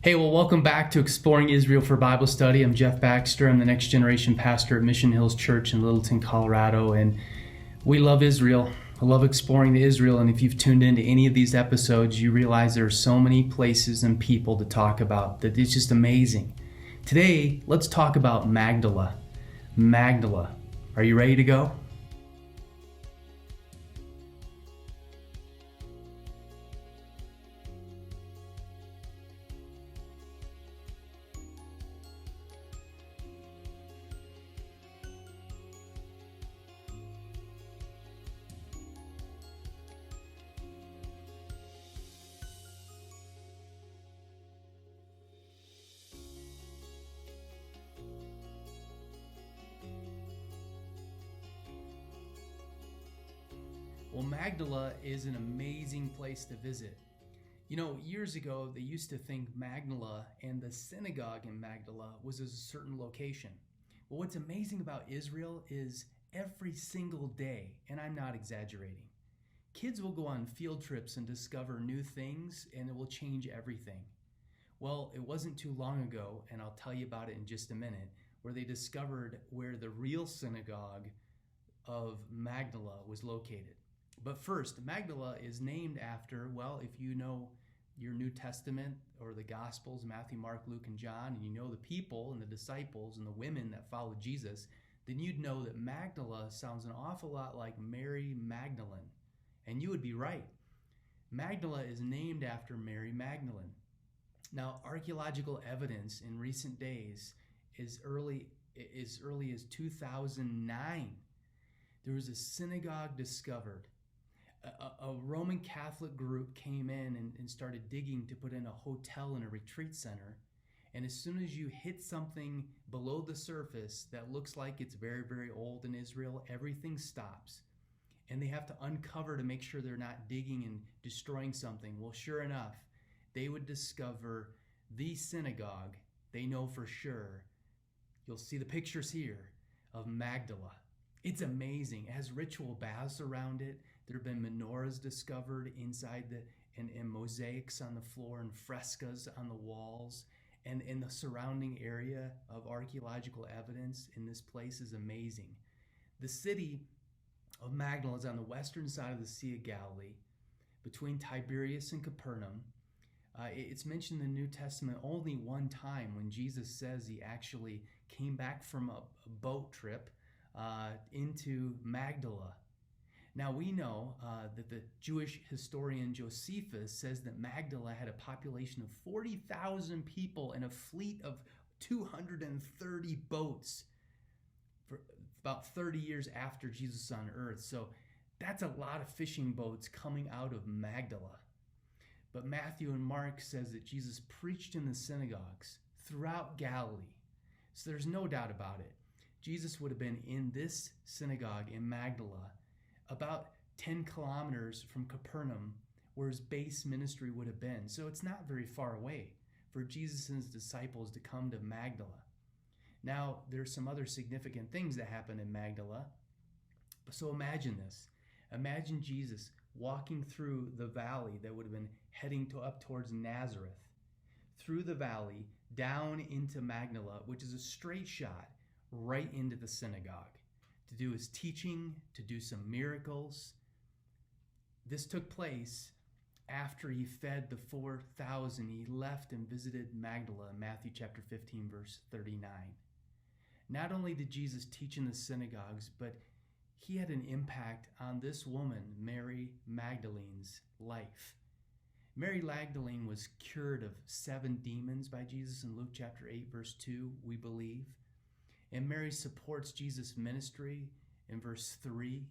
Hey, well, welcome back to Exploring Israel for Bible Study. I'm Jeff Baxter. I'm the next generation pastor at Mission Hills Church in Littleton, Colorado, and we love Israel. I love exploring Israel, and if you've tuned into any of these episodes, you realize there are so many places and people to talk about that it's just amazing. Today, let's talk about Magdala. Magdala. Are you ready to go? Well, Magdala is an amazing place to visit. You know, years ago, they used to think Magdala and the synagogue in Magdala was a certain location. Well, what's amazing about Israel is every single day, and I'm not exaggerating, kids will go on field trips and discover new things, and it will change everything. Well, it wasn't too long ago, and I'll tell you about it in just a minute, where they discovered where the real synagogue of Magdala was located. But first, Magdala is named after, well, if you know your New Testament or the Gospels, Matthew, Mark, Luke, and John, and you know the people and the disciples and the women that followed Jesus, then you'd know that Magdala sounds an awful lot like Mary Magdalene. And you would be right. Magdala is named after Mary Magdalene. Now, archaeological evidence in recent days as early as 2009, there was a synagogue discovered. A Roman Catholic group came in and started digging to put in a hotel and a retreat center. And as soon as you hit something below the surface that looks like it's very, very old in Israel, everything stops. And they have to uncover to make sure they're not digging and destroying something. Well, sure enough, they would discover the synagogue, they know for sure. You'll see the pictures here of Magdala. It's amazing. It has ritual baths around it. There have been menorahs discovered inside and mosaics on the floor and frescoes on the walls. And in the surrounding area of archaeological evidence in this place is amazing. The city of Magdala is on the western side of the Sea of Galilee, between Tiberias and Capernaum. It's mentioned in the New Testament only one time when Jesus says he actually came back from a boat trip into Magdala. Now we know that the Jewish historian Josephus says that Magdala had a population of 40,000 people and a fleet of 230 boats for about 30 years after Jesus was on earth. So that's a lot of fishing boats coming out of Magdala. But Matthew and Mark says that Jesus preached in the synagogues throughout Galilee. So there's no doubt about it. Jesus would have been in this synagogue in Magdala about 10 kilometers from Capernaum, where his base ministry would have been. So it's not very far away for Jesus and his disciples to come to Magdala. Now, there's some other significant things that happen in Magdala. So imagine this. Imagine Jesus walking through the valley that would have been heading up towards Nazareth, through the valley, down into Magdala, which is a straight shot right into the synagogue to do his teaching, to do some miracles. This took place after he fed the 4,000. He left and visited Magdala in Matthew chapter 15, verse 39. Not only did Jesus teach in the synagogues, but he had an impact on this woman, Mary Magdalene's life. Mary Magdalene was cured of 7 demons by Jesus in Luke chapter 8, verse 2, we believe. And Mary supports Jesus' ministry in verse 3.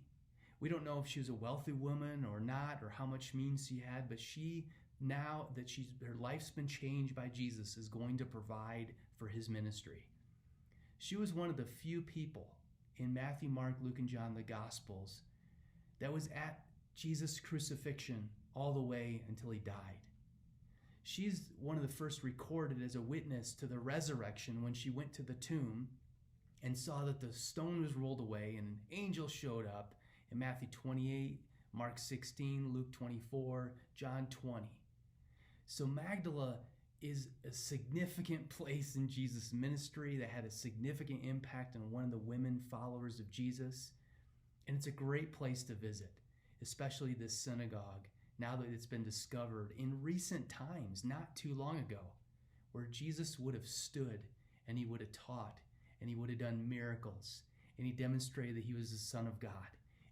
We don't know if she was a wealthy woman or not, or how much means she had, but she, now that her life's been changed by Jesus, is going to provide for his ministry. She was one of the few people in Matthew, Mark, Luke, and John, the Gospels, that was at Jesus' crucifixion all the way until he died. She's one of the first recorded as a witness to the resurrection when she went to the tomb and saw that the stone was rolled away and an angel showed up in Matthew 28, Mark 16, Luke 24, John 20. So Magdala is a significant place in Jesus' ministry that had a significant impact on one of the women followers of Jesus. And it's a great place to visit, especially this synagogue, now that it's been discovered in recent times, not too long ago, where Jesus would have stood and he would have taught and he would have done miracles and he demonstrated that he was the Son of God.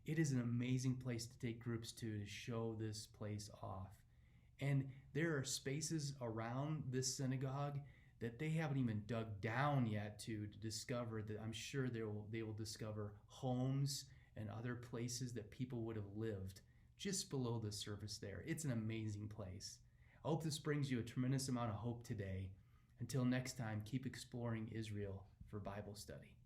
It is an amazing place to take groups to show this place off. And there are spaces around this synagogue that they haven't even dug down yet to discover, that I'm sure they will discover homes and other places that people would have lived just below the surface there. It's an amazing place. I hope this brings you a tremendous amount of hope today. Until next time, keep exploring Israel for Bible study.